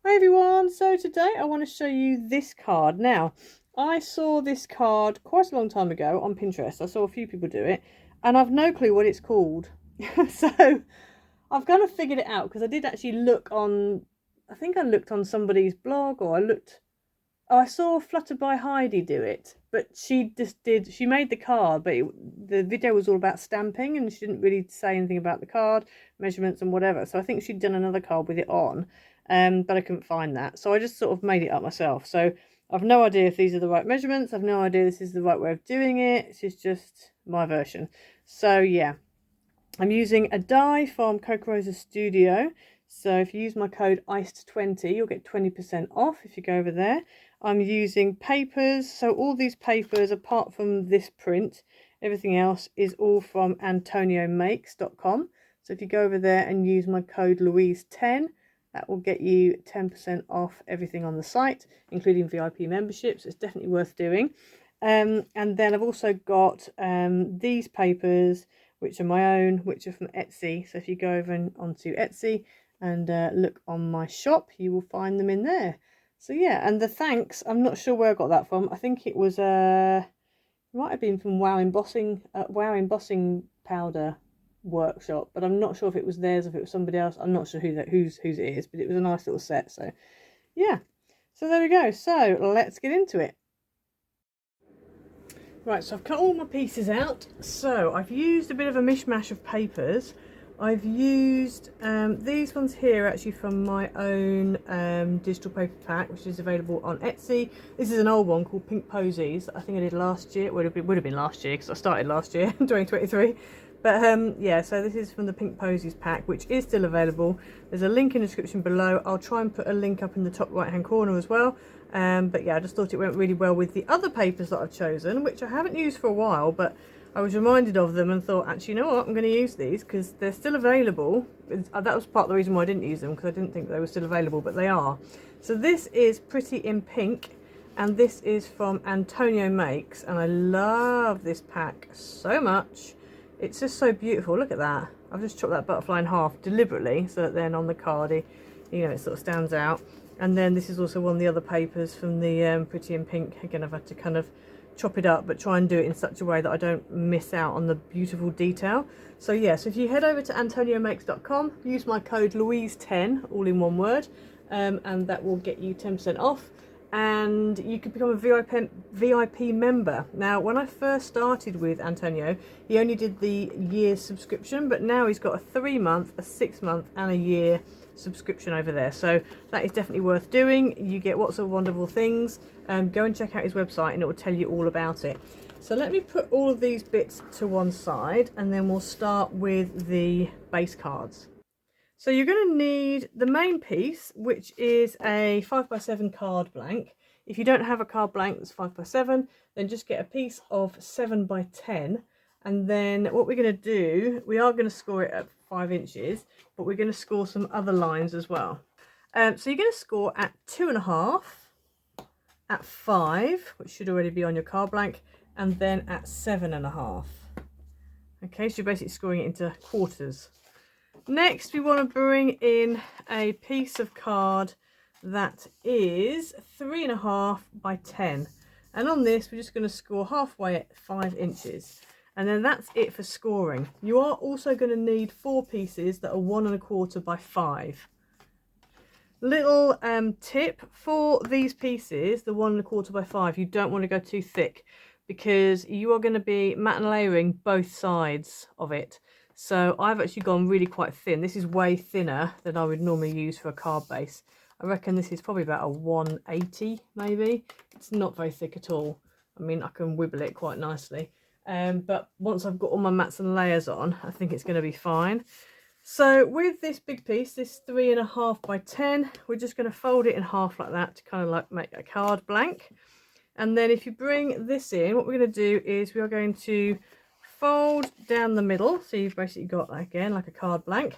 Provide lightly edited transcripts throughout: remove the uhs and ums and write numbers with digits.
Hi everyone, so today I want to show you this card. Now, I saw this card quite a long time ago on Pinterest. I saw a few people do it and I've no clue what it's called. So I've kind of figured it out because I did actually look on, I think I looked on somebody's blog or I saw Fluttered by Heidi do it, but she made the card, but the video was all about stamping and she didn't really say anything about the card, measurements and whatever. So I think she'd done another card with it on, but I couldn't find that. So I just sort of made it up myself. So I've no idea if these are the right measurements. I've no idea this is the right way of doing it. This is just my version. So yeah, I'm using a die from Rosa Studio. So if you use my code ICED20, you'll get 20% off if you go over there. I'm using papers, so all these papers, apart from this print, everything else is all from antoniomakes.com. So if you go over there and use my code Louise10, that will get you 10% off everything on the site, including VIP memberships. It's definitely worth doing. And then I've also got these papers, which are my own, which are from Etsy. So if you go over onto Etsy and look on my shop, you will find them in there. So yeah, and the thanks, I'm not sure where I got that from. I think it was it might have been from Wow Embossing Powder Workshop, but I'm not sure if it was theirs or if it was somebody else. I'm not sure whose it is, but it was a nice little set. So yeah, so there we go. So let's get into it. Right, so I've cut all my pieces out. So I've used a bit of a mishmash of papers. I've used these ones here actually from my own digital paper pack, which is available on Etsy. This is an old one called Pink Posies. I think I did last year. It would have been last year because I started last year, 2023. But yeah, so this is from the Pink Posies pack, which is still available. There's a link in the description below. I'll try and put a link up in the top right hand corner as well. But yeah, I just thought it went really well with the other papers that I've chosen, which I haven't used for a while, but I was reminded of them and thought, actually, you know what, I'm going to use these because they're still available. That was part of the reason why I didn't use them, because I didn't think they were still available, but they are. So this is Pretty in Pink, and this is from Antonio Makes, and I love this pack so much. It's just so beautiful. Look at that. I've just chopped that butterfly in half deliberately so that then on the card, it sort of stands out. And then this is also one of the other papers from the Pretty in Pink. Again, I've had to kind of chop it up, but try and do it in such a way that I don't miss out on the beautiful detail. So yeah, so if you head over to antoniomakes.com, use my code Louise10, all in one word, and that will get you 10% off. And you could become a VIP member. Now, when I first started with Antonio, he only did the year's subscription, but now he's got a 3-month, a 6-month, and a year subscription over there. So that is definitely worth doing. You get lots of wonderful things. Go and check out his website and it will tell you all about it. So let me put all of these bits to one side and then we'll start with the base cards. So you're going to need the main piece, which is a 5x7 card blank. If you don't have a card blank that's 5x7, then just get a piece of 7x10. And then what we're going to do, we are going to score it at 5 inches, but we're going to score some other lines as well. So you're going to score at 2.5, at 5, which should already be on your card blank, and then at 7.5. Okay, so you're basically scoring it into quarters. Next, we want to bring in a piece of card that is 3.5 by 10. And on this, we're just going to score halfway at 5 inches. And then that's it for scoring. You are also going to need 4 pieces that are 1.25 by 5. Little tip for these pieces, the 1.25 by 5, you don't want to go too thick because you are going to be mat and layering both sides of it. So I've actually gone really quite thin. This is way thinner than I would normally use for a card base. I reckon this is probably about a 180 maybe. It's not very thick at all. I mean, I can wibble it quite nicely. But once I've got all my mats and layers on, I think it's going to be fine. So with this big piece, this 3.5 by 10, we're just going to fold it in half like that to kind of like make a card blank. And then if you bring this in, what we're going to do is we are going to fold down the middle. So you've basically got, again, like a card blank.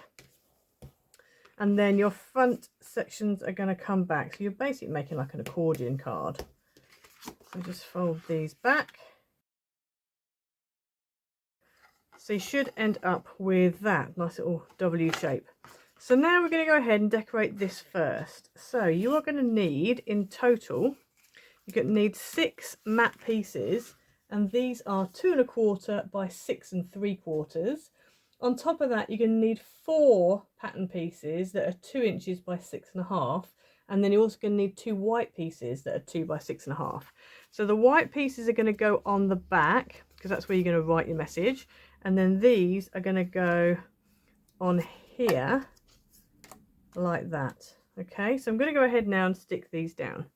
And then your front sections are going to come back. So you're basically making like an accordion card. So just fold these back. So you should end up with that nice little W shape. So now we're going to go ahead and decorate this first. So you are going to need, in total, you're going to need 6 matte pieces, and these are 2 1/4 by 6 3/4. On top of that, you're going to need 4 pattern pieces that are 2 inches by 6 1/2, and then you're also going to need 2 white pieces that are 2 by 6 1/2. So the white pieces are going to go on the back, because that's where you're going to write your message, and then these are going to go on here like that. Okay, so I'm going to go ahead now and stick these down.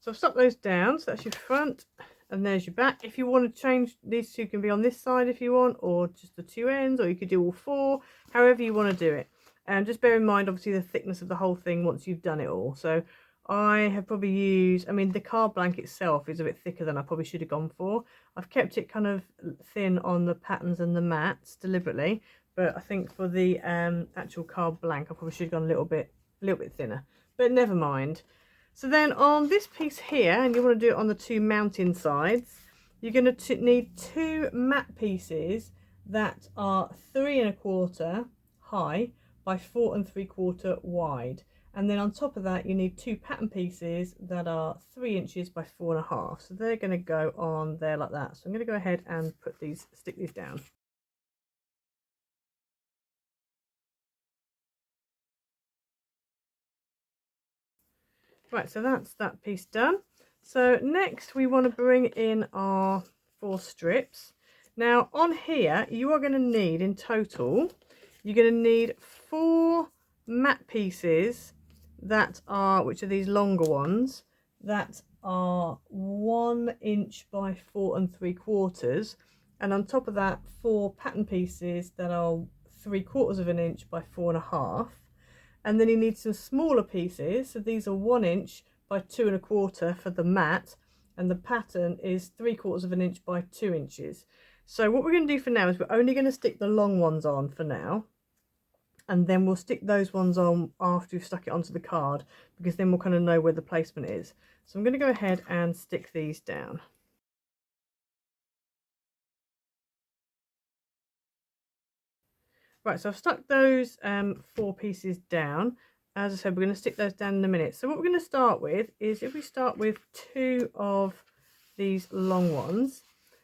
So I've stuck those down, so that's your front and there's your back. If you want to change, these two can be on this side if you want, or just the 2 ends, or you could do all 4, however you want to do it. And just bear in mind obviously the thickness of the whole thing once you've done it all. So I have probably used, I mean the card blank itself is a bit thicker than I probably should have gone for. I've kept it kind of thin on the patterns and the mats deliberately, but I think for the actual card blank I probably should have gone a little bit thinner, but never mind. So then on this piece here, and you want to do it on the 2 mountain sides, you're going to need 2 matte pieces that are 3 1/4 high by 4 3/4 wide. And then on top of that, you need 2 pattern pieces that are 3 inches by 4 1/2. So they're going to go on there like that. So I'm going to go ahead and stick these down. Right, so that's that piece done. So next we want to bring in our 4 strips. Now on here you are going to need, in total, you're going to need 4 matte pieces that are, which are these longer ones, that are 1 inch by 4 3/4, and on top of that 4 pattern pieces that are 3/4 of an inch by 4 1/2. And then you need some smaller pieces, so these are 1 inch by 2 1/4 for the mat, and the pattern is 3/4 of an inch by 2 inches. So what we're going to do for now is we're only going to stick the long ones on for now, and then we'll stick those ones on after we've stuck it onto the card, because then we'll kind of know where the placement is. So I'm going to go ahead and stick these down. Right, so I've stuck those 4 pieces down. As I said, we're going to stick those down in a minute. So what we're going to start with is, if we start with 2 of these long ones,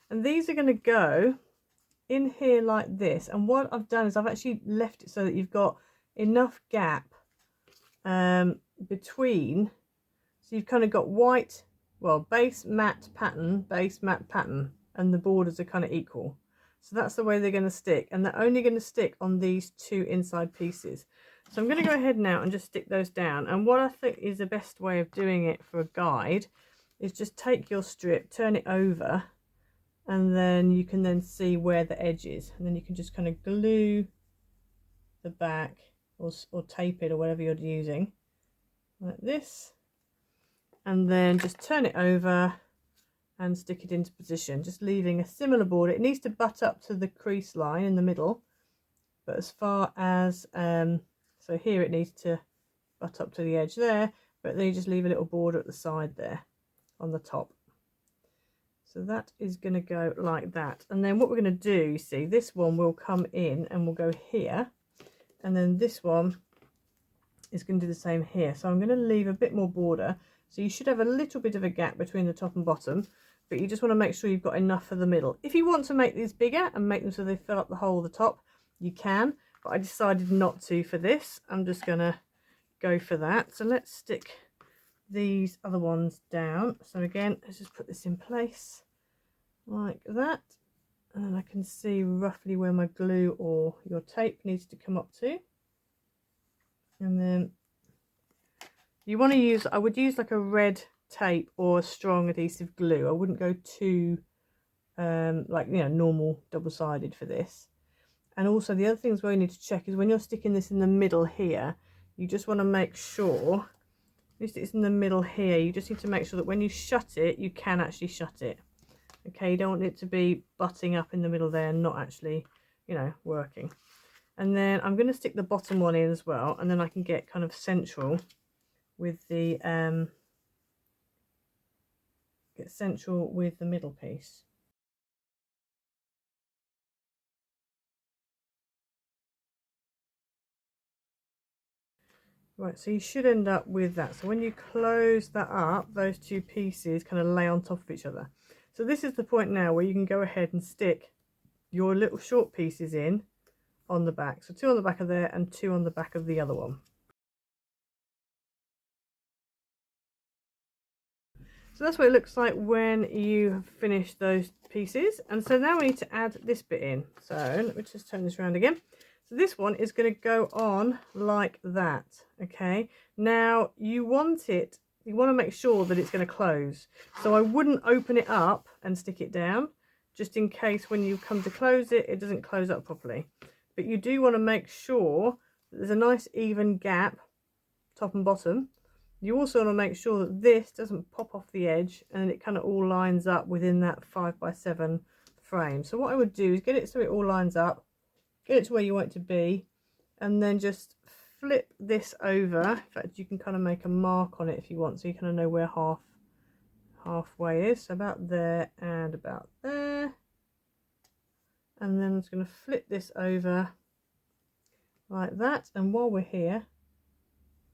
and these are going to go in here like this. And what I've done is I've actually left it so that you've got enough gap between, so you've kind of got white, well, base matte pattern, and the borders are kind of equal. So that's the way they're going to stick, and they're only going to stick on these 2 inside pieces. So I'm going to go ahead now and just stick those down. And what I think is the best way of doing it for a guide is just take your strip, turn it over, and then you can then see where the edge is, and then you can just kind of glue the back or tape it or whatever you're using like this, and then just turn it over and stick it into position, just leaving a similar border. It needs to butt up to the crease line in the middle, but as far as so here it needs to butt up to the edge there, but then you just leave a little border at the side there on the top. So that is going to go like that. And then what we're going to do, you see, this one will come in and will go here, and then this one is going to do the same here. So I'm going to leave a bit more border, so you should have a little bit of a gap between the top and bottom, but you just want to make sure you've got enough for the middle. If you want to make these bigger and make them so they fill up the whole of the top, you can, but I decided not to for this. I'm just going to go for that. So let's stick these other ones down. So again, let's just put this in place like that, and I can see roughly where my glue or your tape needs to come up to. And then you want to use, I would use like a red tape or a strong adhesive glue. I wouldn't go too like, you know, normal double-sided for this. And also the other things where you need to check is when you're sticking this in the middle here, you just want to make sure, you stick this in the middle here, you just need to make sure that when you shut it, you can actually shut it. Okay, you don't want it to be butting up in the middle there and not actually, you know, working. And then I'm going to stick the bottom one in as well, and then I can get kind of central with the get central with the middle piece. Right, so you should end up with that. So when you close that up, those two pieces kind of lay on top of each other. So this is the point now where you can go ahead and stick your little short pieces in on the back. So 2 on the back of there and 2 on the back of the other one. So that's what it looks like when you have finished those pieces. And so now we need to add this bit in. So let me just turn this around again. So this one is going to go on like that. Okay, now you want to make sure that it's going to close. So I wouldn't open it up and stick it down, just in case when you come to close it, it doesn't close up properly. But you do want to make sure that there's a nice even gap, top and bottom. You also want to make sure that this doesn't pop off the edge and it kind of all lines up within that 5x7 frame. So what I would do is get it so it all lines up, get it to where you want it to be, and then just flip this over. In fact, you can kind of make a mark on it if you want, so you kind of know where halfway is. So about there and about there. And then I'm just going to flip this over like that. And while we're here,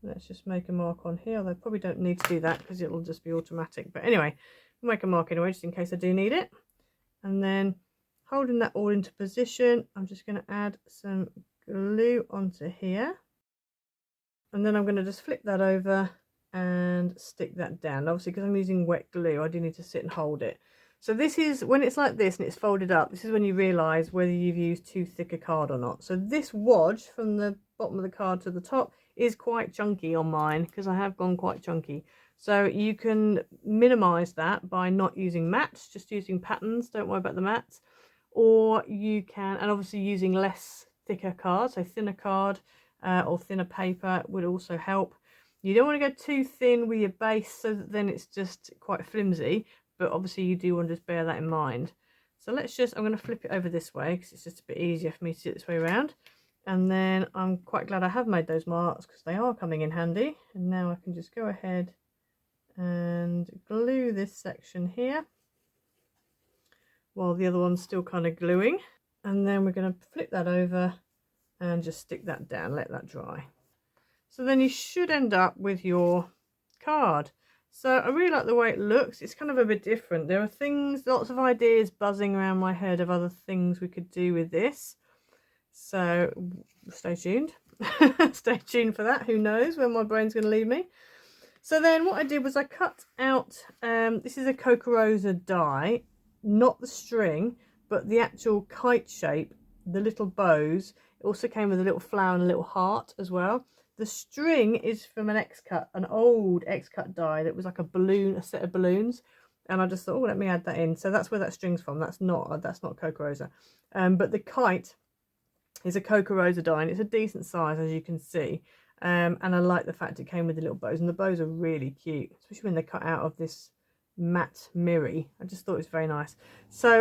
let's just make a mark on here. Although I probably don't need to do that because it'll just be automatic. But anyway, we'll make a mark anyway, just in case I do need it. And then holding that all into position, I'm just going to add some glue onto here. And then I'm going to just flip that over and stick that down. Obviously, because I'm using wet glue, I do need to sit and hold it. So this is, when it's like this and it's folded up, this is when you realise whether you've used too thick a card or not. So this wodge from the bottom of the card to the top is quite chunky on mine, because I have gone quite chunky. So you can minimise that by not using mats, just using patterns, don't worry about the mats. Or you can, and obviously using less thicker card, so thinner card or thinner paper would also help. You don't want to go too thin with your base, so that then it's just quite flimsy, but obviously you do want to just bear that in mind. So let's just, I'm going to flip it over this way because it's just a bit easier for me to do it this way around. And then I'm quite glad I have made those marks because they are coming in handy. And now I can just go ahead and glue this section here while the other one's still kind of gluing. And then we're going to flip that over and just stick that down, let that dry. So then you should end up with your card. So I really like the way it looks. It's kind of a bit different. There are things, lots of ideas buzzing around my head of other things we could do with this. So stay tuned. Stay tuned for that. Who knows when my brain's going to leave me. So then what I did was I cut out, this is a Coca-Rosa die, not the string, but the actual kite shape, the little bows. It also came with a little flower and a little heart as well. The string is from an X-cut, an old X-cut die that was like a balloon, a set of balloons. And I just thought, oh, let me add that in. So that's where that string's from. That's not Coca-Rosa. But the kite is a Coca-Rosa die, and it's a decent size, as you can see. And I like the fact it came with the little bows, and the bows are really cute, especially when they're cut out of this matte mirror. I just thought it was very nice. So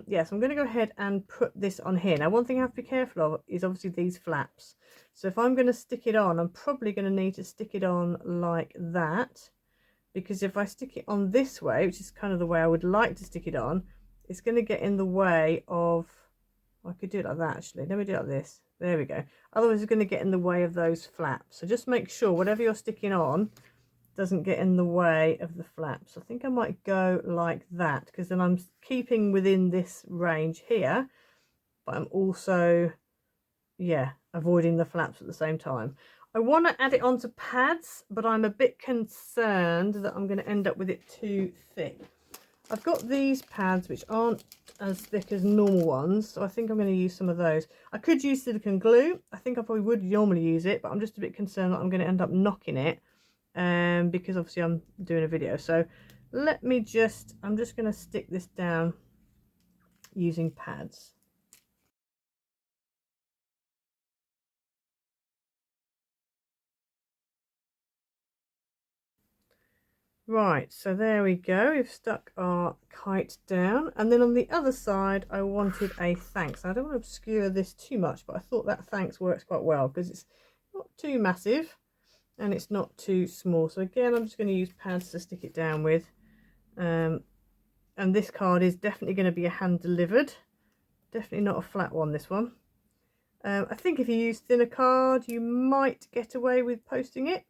yes, I'm going to go ahead and put this on here. Now, one thing I have to be careful of is obviously these flaps. So if I'm going to stick it on, I'm probably going to need to stick it on like that, because if I stick it on this way, which is kind of the way I would like to stick it on, it's going to get in the way of, I could do it like that actually. Let me do it like this. There we go. Otherwise it's going to get in the way of those flaps. So just make sure whatever you're sticking on doesn't get in the way of the flaps. I think I might go like that, because then I'm keeping within this range here, but I'm also, yeah, avoiding the flaps at the same time. I want to add it onto pads, but I'm a bit concerned that I'm going to end up with it too thick. I've got these pads which aren't as thick as normal ones, so I think I'm going to use some of those. I could use silicone glue. I think I probably would normally use it, but I'm just a bit concerned that I'm going to end up knocking it, because obviously I'm doing a video. So let me just, I'm just going to stick this down using pads. Right, so there we go. We've stuck our kite down, and then on the other side I wanted a thanks. I don't want to obscure this too much, but I thought that thanks works quite well because it's not too massive and it's not too small. So again, I'm just going to use pads to stick it down with, And this card is definitely going to be a hand delivered, definitely not a flat one, this one. I think if you use thinner card you might get away with posting it,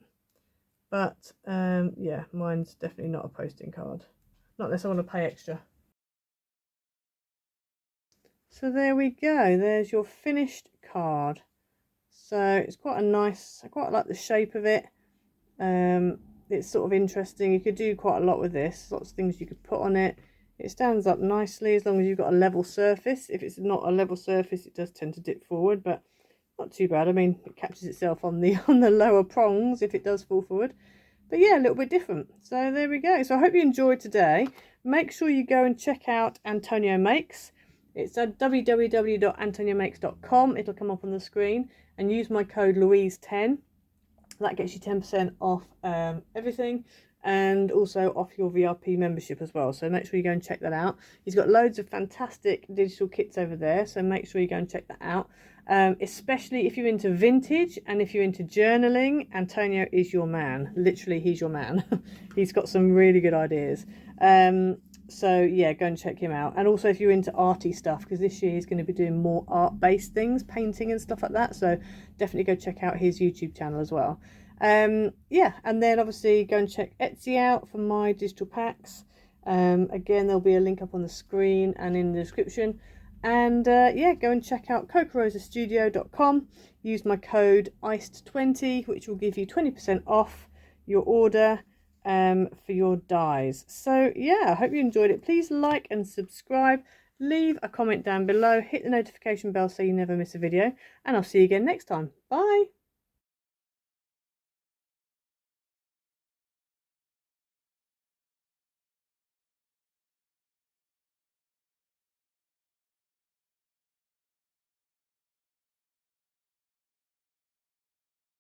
but yeah, mine's definitely not a posting card, not unless I want to pay extra. So there we go, there's your finished card. So it's quite a nice, I quite like the shape of it. It's sort of interesting. You could do quite a lot with this, lots of things you could put on it. It stands up nicely as long as you've got a level surface. If it's not a level surface, it does tend to dip forward, but not too bad. I mean, it catches itself on the lower prongs if it does fall forward. But yeah, a little bit different. So there we go. So I hope you enjoyed today. Make sure you go and check out Antonio Makes. It's at www.antoniomakes.com. It'll come up on the screen, and use my code Louise10. That gets you 10% off everything, and also off your VRP membership as well. So make sure you go and check that out. He's got loads of fantastic digital kits over there, so make sure you go and check that out. Especially if you're into vintage and if you're into journaling, Antonio is your man. Literally, he's your man. He's got some really good ideas. So yeah, go and check him out. And also if you're into arty stuff, because this year he's going to be doing more art-based things, painting and stuff like that, so definitely go check out his YouTube channel as well. Yeah, and then obviously go and check Etsy out for my digital packs. Again, there'll be a link up on the screen and in the description. And yeah, go and check out cocarosastudio.com. Use my code ICED20, which will give you 20% off your order for your dies. So yeah, I hope you enjoyed it. Please like and subscribe, leave a comment down below, hit the notification bell so you never miss a video, and I'll see you again next time. Bye.